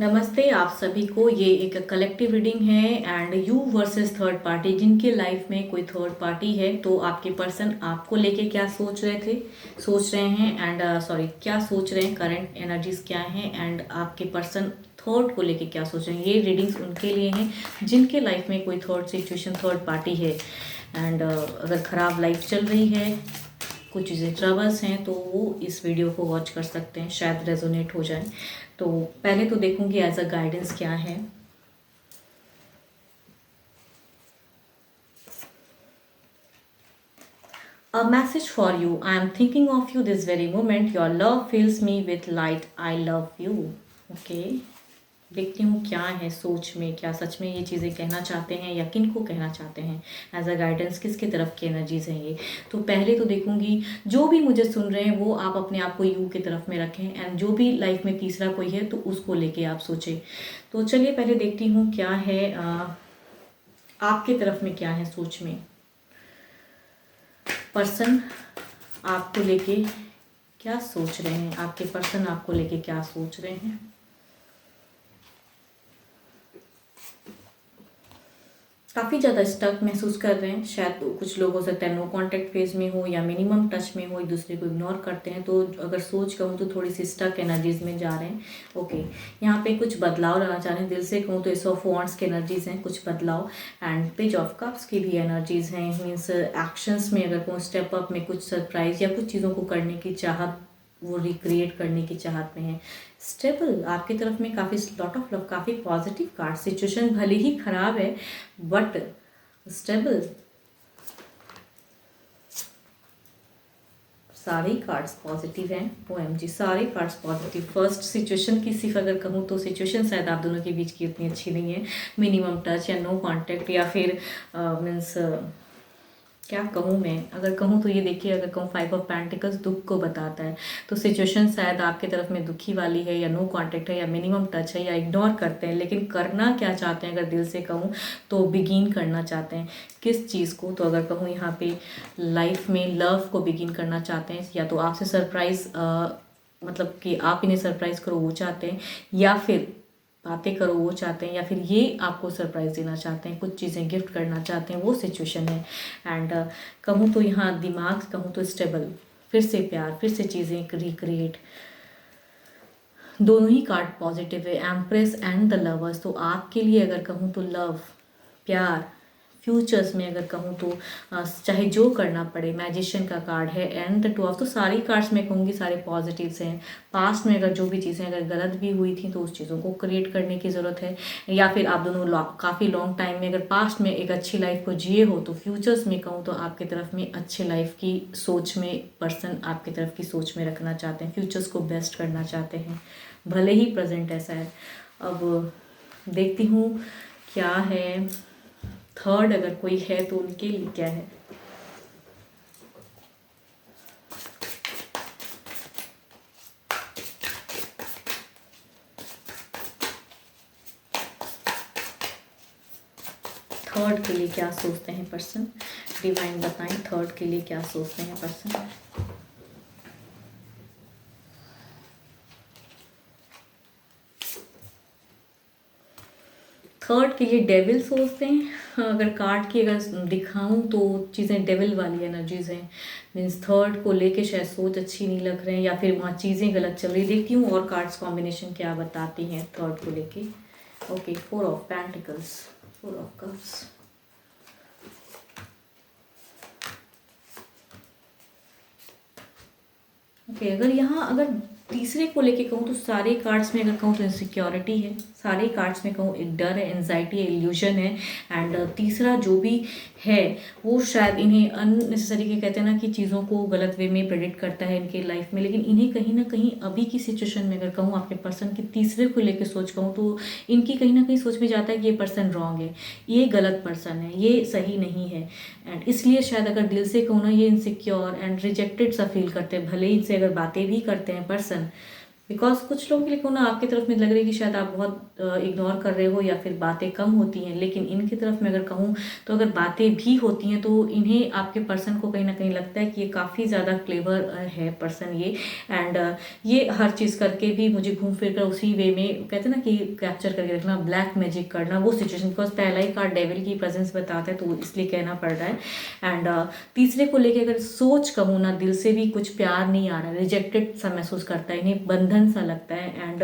नमस्ते आप सभी को। ये एक कलेक्टिव रीडिंग है and you versus third party. जिनके लाइफ में कोई थर्ड पार्टी है तो आपके पर्सन आपको लेके क्या सोच रहे हैं एंड क्या सोच रहे हैं, करंट एनर्जीज क्या हैं एंड आपके पर्सन थर्ड को लेके क्या सोच रहे हैं। ये रीडिंग्स उनके लिए हैं जिनके लाइफ में कोई थर्ड सिचुएशन, थर्ड पार्टी है एंड अगर ख़राब लाइफ चल रही है, कुछ चीज़ें ट्रबल्स हैं, तो वो इस वीडियो को वॉच कर सकते हैं, शायद रेजोनेट हो जाए। तो पहले तो देखूंगी एज अ गाइडेंस क्या है। A message for you. I am thinking of you this very moment. Your love fills me with light. I love you. Okay. देखती हूँ क्या है सोच में, क्या सच में ये चीज़ें कहना चाहते हैं या किन को कहना चाहते हैं। एज अ गाइडेंस किसकी तरफ की एनर्जीज हैं ये। तो पहले तो देखूंगी जो भी मुझे सुन रहे हैं वो आप अपने आप को यू की तरफ में रखें एंड जो भी लाइफ में तीसरा कोई है तो उसको लेके आप सोचें। तो चलिए पहले देखती हूँ क्या है आपके तरफ में, क्या है सोच में। पर्सन आपको लेके क्या सोच रहे हैं, आपके पर्सन आपको लेके क्या सोच रहे हैं। काफ़ी ज़्यादा स्टक महसूस कर रहे हैं, शायद कुछ लोग हो सकता है नो कांटेक्ट फेज में हो या मिनिमम टच में हो, एक दूसरे को इग्नोर करते हैं। तो अगर सोच कहूँ तो थोड़ी सी स्टक एनर्जीज में जा रहे हैं। ओके, यहाँ पे कुछ बदलाव लाना चाह रहे हैं। दिल से कहूँ तो एस ऑफ वॉन्ड्स की एनर्जीज हैं, कुछ बदलाव एंड पेज ऑफ कप्स की भी एनर्जीज हैं। मीन्स एक्शंस में अगर कहूँ स्टेप अप में कुछ सरप्राइज या कुछ चीज़ों को करने की चाहत, वो रिक्रिएट करने की चाहत में है। स्टेबल आपकी तरफ में काफ़ी लॉट ऑफ लव, काफ़ी पॉजिटिव कार्ड। सिचुएशन भले ही खराब है बट स्टेबल। सारे कार्ड्स पॉजिटिव हैं। ओएमजी, सारे कार्ड्स पॉजिटिव। फर्स्ट सिचुएशन की सिर्फ अगर कहूँ तो सिचुएशन शायद आप दोनों के बीच की उतनी अच्छी नहीं है। मिनिमम टच या नो कांटेक्ट या फिर मीन्स क्या कहूँ मैं, अगर कहूँ तो ये देखिए, अगर कहूँ 5 ऑफ पेंटिकल्स दुख को बताता है। तो सिचुएशन शायद आपके तरफ में दुखी वाली है या नो कांटेक्ट है या मिनिमम टच है या इग्नोर करते हैं। लेकिन करना क्या चाहते हैं, अगर दिल से कहूँ तो बिगिन करना चाहते हैं किस चीज़ को। तो अगर कहूँ यहाँ पे लाइफ में लव को बिगिन करना चाहते हैं, या तो आपसे सरप्राइज मतलब कि आप इन्हें सरप्राइज करो वो चाहते हैं, या फिर बातें करो वो चाहते हैं, या फिर ये आपको सरप्राइज देना चाहते हैं, कुछ चीज़ें गिफ्ट करना चाहते हैं, वो सिचुएशन है। एंड कहूँ तो यहाँ दिमाग कहूँ तो स्टेबल, फिर से प्यार, फिर से चीज़ें रिक्रिएट। दोनों ही कार्ड पॉजिटिव है, एम्प्रेस एंड द लवर्स। तो आपके लिए अगर कहूँ तो लव, प्यार, फ्यूचर्स में अगर कहूँ तो चाहे जो करना पड़े। मैजिशियन का कार्ड है एंड द टू ऑफ। तो सारी कार्ड्स मैं कहूँगी सारे पॉजिटिव्स हैं। पास्ट में अगर जो भी चीज़ें अगर गलत भी हुई थी तो उस चीज़ों को क्रिएट करने की ज़रूरत है, या फिर आप दोनों काफ़ी लॉन्ग टाइम में अगर पास्ट में एक अच्छी लाइफ को जिए हो, तो फ्यूचर्स में कहूँ तो आपकी तरफ में अच्छी लाइफ की सोच में पर्सन आपकी तरफ की सोच में रखना चाहते हैं, फ्यूचर्स को बेस्ट करना चाहते हैं, भले ही प्रेजेंट ऐसा है। अब देखती हूँ क्या है थर्ड, अगर कोई है तो उनके लिए क्या है। थर्ड के लिए क्या सोचते हैं पर्सन, डिवाइन बताएं थर्ड के लिए क्या सोचते हैं पर्सन। थर्ड के लिए डेविल सोचते हैं। अगर कार्ड की अगर दिखाऊं तो चीज़ें डेविल वाली एनर्जीज हैं। मीन्स थर्ड को लेके शायद सोच अच्छी नहीं लग रहे हैं, या फिर वहाँ चीज़ें गलत चल रही। देखती हूँ और कार्ड्स कॉम्बिनेशन क्या बताती हैं थर्ड को लेके। Okay, 4 of pentacles, 4 of cups, okay. अगर यहाँ अगर तीसरे को लेके कहूँ तो सारे कार्ड्स में अगर कहूँ तो इनसिक्योरिटी है, सारे कार्ड्स में कहूँ एक डर है, एंजाइटी है, इल्यूजन है। एंड तीसरा जो भी है वो शायद इन्हें अननेसेसरी के कहते हैं ना कि चीज़ों को गलत वे में प्रेडिक्ट करता है इनके लाइफ में। लेकिन इन्हें कहीं ना कहीं अभी की सिचुएशन में अगर कहूँ आपके पर्सन की तीसरे को लेकर सोच कहूँ तो इनकी कहीं ना कहीं सोच में जाता है कि ये पर्सन रॉन्ग है, ये गलत पर्सन है, ये सही नहीं है। एंड इसलिए शायद अगर दिल से कहूँ ना ये इनसिक्योर एंड रिजेक्टेड सा फील करते हैं, भले ही इनसे अगर बातें भी करते हैं पर्सन, बिकॉज कुछ लोगों के लिए क्यों ना आपकी तरफ में लग रही है कि शायद आप बहुत इग्नोर कर रहे हो या फिर बातें कम होती हैं, लेकिन इनकी तरफ में अगर कहूँ तो अगर बातें भी होती हैं तो इन्हें आपके पर्सन को कहीं ना कहीं लगता है कि ये काफ़ी ज़्यादा क्लेवर है पर्सन ये, एंड ये हर चीज़ करके भी मुझे घूम फिर कर उसी वे में कहते हैं ना कि कैप्चर करके रखना, ब्लैक मैजिक करना वो सिचुएशन, बिकॉज पहला ही कार्ड डेविल की प्रेजेंस बताता है तो इसलिए कहना पड़ रहा है। एंड तीसरे को लेके अगर सोच कहूँ ना, दिल से भी कुछ प्यार नहीं आ रहा है, रिजेक्टेड सा महसूस करता है, इन्हें बंधन सा लगता है। एंड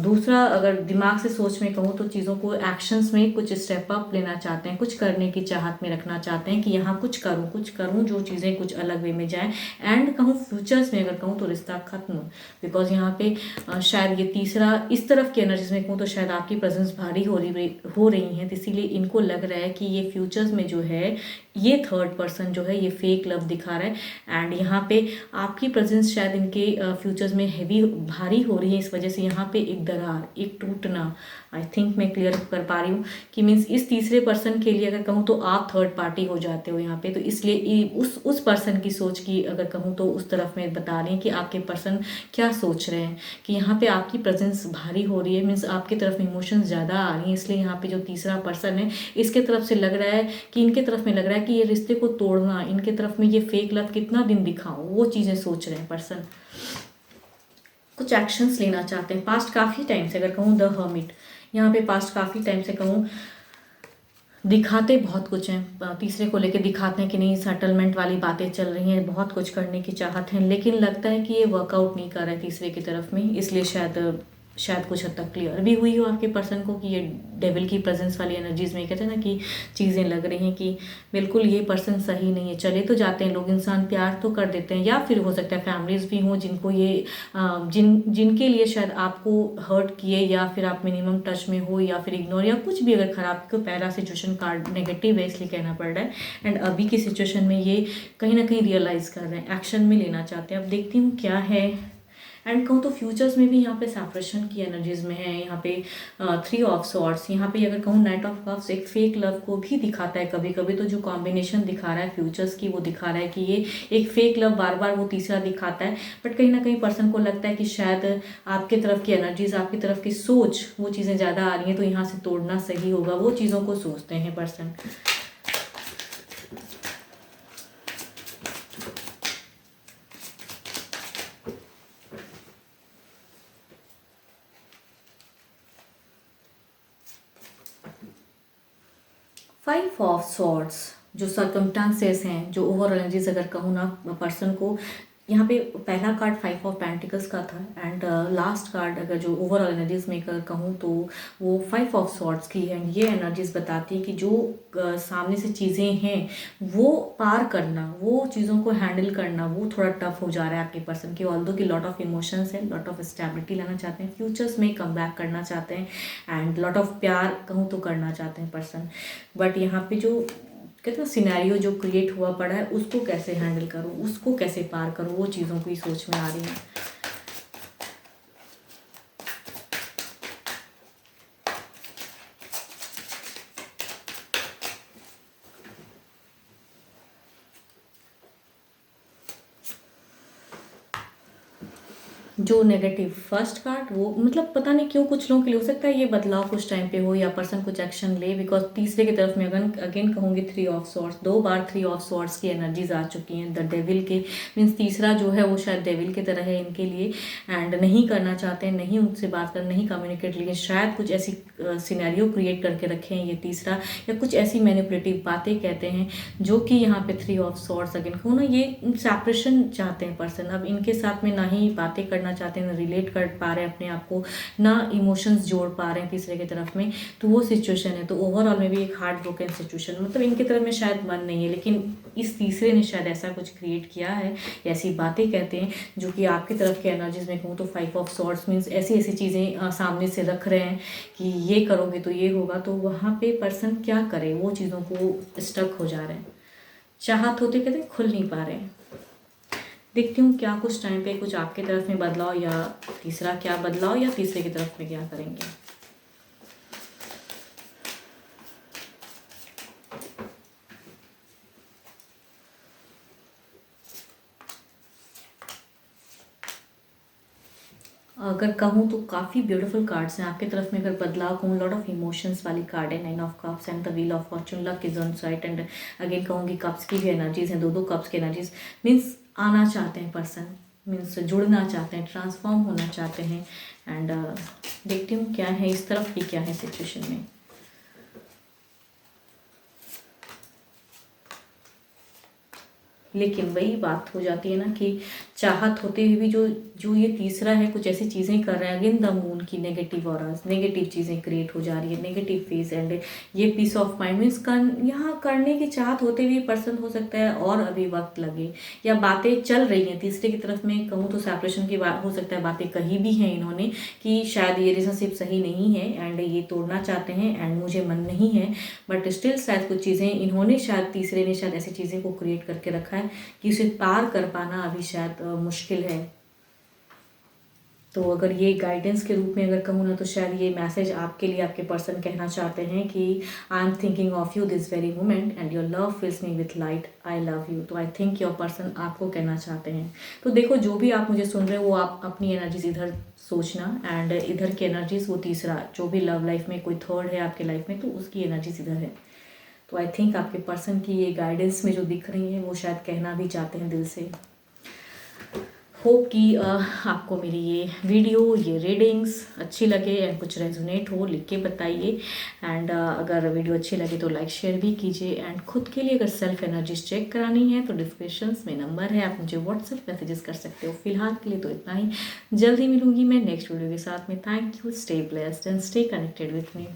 दूसरा अगर दिमाग से सोच में कहूँ तो चीज़ों को एक्शंस में कुछ स्टेप अप लेना चाहते हैं, कुछ करने की चाहत में रखना चाहते हैं कि यहाँ कुछ करूँ जो चीज़ें कुछ अलग वे में जाएँ। एंड कहूँ फ्यूचर्स में अगर कहूँ तो रिश्ता खत्म, बिकॉज यहाँ पे शायद ये तीसरा इस तरफ की एनर्जीज में कहूँ तो शायद आपकी प्रेजेंस भारी हो रही है, तो इसीलिए इनको लग रहा है कि ये फ्यूचर्स में जो है ये थर्ड पर्सन जो है ये फेक लव दिखा रहा है। एंड यहाँ पे आपकी प्रेजेंस शायद इनके फ्यूचर्स में हैवी भारी हो रही है, इस वजह से यहाँ पे एक दरार, एक टूटना, आई थिंक मैं क्लियर कर पा रही हूँ कि मीन्स इस तीसरे पर्सन के लिए अगर कहूँ तो आप थर्ड पार्टी हो जाते हो यहाँ पे, तो इसलिए उस पर्सन की सोच की अगर कहूँ तो उस तरफ में बता रही हैं कि आपके पर्सन क्या सोच रहे हैं कि यहाँ पे आपकी प्रेजेंस भारी हो रही है, मीन्स आपकी तरफ में इमोशंस ज़्यादा आ रही हैं, इसलिए यहाँ पे जो तीसरा पर्सन है इसके तरफ से लग रहा है कि इनके तरफ में लग रहा है कि ये रिश्ते को तोड़ना, इनके तरफ में ये फेक लव कितना दिन दिखाऊं, वो चीज़ें सोच रहे हैं पर्सन, कुछ एक्शंस लेना चाहते हैं पास्ट काफ़ी टाइम से। अगर कहूँ द हर्मिट, यहाँ पे पास्ट काफ़ी टाइम से कहूँ दिखाते बहुत कुछ हैं, तीसरे को लेके दिखाते हैं कि नहीं सेटलमेंट वाली बातें चल रही हैं, बहुत कुछ करने की चाहत है, लेकिन लगता है कि ये वर्कआउट नहीं कर रहा है तीसरे की तरफ में, इसलिए शायद कुछ हद तक क्लियर भी हुई हो आपके पर्सन को कि ये डेविल की प्रेजेंस वाली एनर्जीज में कहते हैं ना कि चीज़ें लग रही हैं कि बिल्कुल ये पर्सन सही नहीं है। चले तो जाते हैं लोग, इंसान प्यार तो कर देते हैं, या फिर हो सकता है फैमिलीज भी हों जिनको ये जिनके लिए शायद आपको हर्ट किए, या फिर आप मिनिमम टच में हो, या फिर इग्नोर, या कुछ भी अगर खराब को पहला सिचुएशन कार्ड नेगेटिव है इसलिए कहना पड़ रहा है। एंड अभी की सिचुएशन में ये कहीं ना कहीं रियलाइज़ कर रहे हैं, एक्शन में लेना चाहते हैं। अब देखती हूँ क्या है। एंड कहूँ तो फ्यूचर्स में भी यहाँ पे सेपरेशन की एनर्जीज में है, यहाँ पे थ्री ऑफ सॉर्ड्स, यहाँ पे अगर कहूँ नाइट ऑफ कप्स एक फेक लव को भी दिखाता है कभी कभी, तो जो कॉम्बिनेशन दिखा रहा है फ्यूचर्स की वो दिखा रहा है कि ये एक फेक लव बार बार वो तीसरा दिखाता है, बट कहीं ना कहीं पर्सन को लगता है कि शायद आपके तरफ की एनर्जीज, आपकी तरफ की सोच, वो चीज़ें ज़्यादा आ रही हैं तो यहाँ से तोड़ना सही होगा, वो चीज़ों को सोचते हैं पर्सन। फाइव ऑफ सॉर्ड्स, जो सर्कमस्टांसेस हैं, जो ओवरऑल एनर्जीज अगर कहूँ ना पर्सन को, यहाँ पे पहला कार्ड फाइव ऑफ पेंटिकल्स का था, एंड लास्ट कार्ड अगर जो ओवरऑल एनर्जीज में अगर कहूँ तो वो फाइव ऑफ सॉर्ड्स की है। एंड ये एनर्जीज बताती है कि जो सामने से चीज़ें हैं वो पार करना, वो चीज़ों को हैंडल करना, वो थोड़ा टफ हो जा रहा है आपके पर्सन के, ऑल्दो की लॉट ऑफ इमोशंस है, लॉट ऑफ स्टेबिलिटी लाना चाहते हैं, फ्यूचर्स में कम बैक करना चाहते हैं, एंड लॉट ऑफ प्यार कहूँ तो करना चाहते हैं पर्सन, बट यहाँ पे जो कहते हैं सिनेरियो जो क्रिएट हुआ पड़ा है उसको कैसे हैंडल करूँ, उसको कैसे पार करूँ, वो चीज़ों की सोच में आ रही है। जो नेगेटिव फर्स्ट कार्ड वो मतलब पता नहीं क्यों कुछ लोगों के लिए हो सकता है ये बदलाव कुछ टाइम पे हो या पर्सन कुछ एक्शन ले, बिकॉज तीसरे की तरफ में अगेन कहूँगी three of swords, 2 bar three of swords की एनर्जीज आ चुकी हैं द डेविल के, मीन्स तीसरा जो है वो शायद डेविल की तरह है इनके लिए, एंड नहीं करना चाहते हैं, नहीं उनसे बात कर, नहीं कम्युनिकेट, लेकिन शायद कुछ ऐसी सिनेरियो क्रिएट करके रखे हैं ये तीसरा, या कुछ ऐसी मैनिपुलेटिव बातें कहते हैं जो कि यहाँ पे थ्री ऑफ सॉर्ड्स अगेन कहूँ ना ये सेपरेशन चाहते हैं पर्सन, अब इनके साथ में ना ही बातें करना चाहते हैं, ना रिलेट कर पा रहे हैं अपने आप को, ना इमोशंस जोड़ पा रहे हैं तीसरे की तरफ में, तो वो सिचुएशन है। तो ओवरऑल में भी एक हार्ट ब्रोकन सिचुएशन, मतलब इनकी तरफ में शायद मन नहीं है, लेकिन इस तीसरे ने शायद ऐसा कुछ क्रिएट किया है, ऐसी बातें कहते हैं जो कि आपकी तरफ के एनर्जीज में कहूँ तो फाइव ऑफ सॉर्ड्स मीन्स ऐसी ऐसी चीज़ें सामने से रख रहे हैं कि ये करोगे तो ये होगा, तो वहाँ पे पर्सन क्या करे, वो चीज़ों को स्टक हो जा रहे हैं, चाहत होते कहते खुल नहीं पा रहे हैं। देखती हूँ क्या कुछ टाइम पे कुछ आपके तरफ में बदलाव, या तीसरा क्या बदलाव, या तीसरे की तरफ में क्या करेंगे। अगर कहूँ तो काफ़ी ब्यूटीफुल कार्ड्स हैं आपकी तरफ में। अगर बदलाव कहूँ, लॉट ऑफ इमोशंस वाली कार्ड है, 9 of cups and the wheel of Fortune, luck is on side. And again कहूँगी कप्स की भी एनर्जीज हैं, दो कप्स की एनर्जीज मीन्स आना चाहते हैं पर्सन, मीन्स जुड़ना चाहते हैं, ट्रांसफॉर्म होना चाहते हैं। एंड देखती हूँ क्या है इस तरफ की, क्या है सिचुएशन में। लेकिन वही बात हो जाती है ना कि चाहत होते हुए भी जो ये तीसरा है कुछ ऐसी चीज़ें कर रहा है। अगेन द मून की नेगेटिव ऑराज, नेगेटिव चीज़ें क्रिएट हो जा रही है, नेगेटिव फेस। एंड ये पीस ऑफ माइंड मीन्स यहाँ करने की चाहत होते हुए पर्सन हो सकता है और अभी वक्त लगे, या बातें चल रही हैं तीसरे की तरफ में कहूँ तो सेपरेशन की बात हो सकता है, बातें कही भी हैं इन्होंने कि शायद ये रिलेशनशिप सही नहीं है एंड ये तोड़ना चाहते हैं एंड मुझे मन नहीं है, बट स्टिल शायद कुछ चीज़ें इन्होंने, शायद तीसरे ने शायद ऐसी चीज़ें को क्रिएट करके रखा है कि उसे पार कर पाना अभी शायद मुश्किल है। तो अगर ये गाइडेंस के रूप में अगर कहूँ ना, तो शायद ये मैसेज आपके लिए आपके पर्सन कहना चाहते हैं कि I am thinking of you this very moment and your love fills me with light, I love you. तो आई थिंक योर पर्सन आपको कहना चाहते हैं। तो देखो जो भी आप मुझे सुन रहे हो वो आप अपनी एनर्जीज इधर सोचना एंड इधर की एनर्जीज वो तीसरा, जो भी लव लाइफ में कोई थर्ड है आपके लाइफ में तो उसकी एनर्जीज इधर है। तो आई थिंक आपके पर्सन की ये गाइडेंस में जो दिख रही है वो शायद कहना भी चाहते हैं दिल से। होप कि आपको मेरी ये वीडियो, ये रीडिंग्स अच्छी लगे एंड कुछ रेजोनेट हो, लिख के बताइए। एंड अगर वीडियो अच्छी लगे तो लाइक शेयर भी कीजिए। एंड खुद के लिए अगर सेल्फ एनर्जीज चेक करानी है तो डिस्क्रिप्शंस में नंबर है, आप मुझे व्हाट्सएप मैसेजेस कर सकते हो। फिलहाल के लिए तो इतना ही, जल्दी मिलूंगी मैं नेक्स्ट वीडियो के साथ में। Thank you, stay blessed and stay connected with me.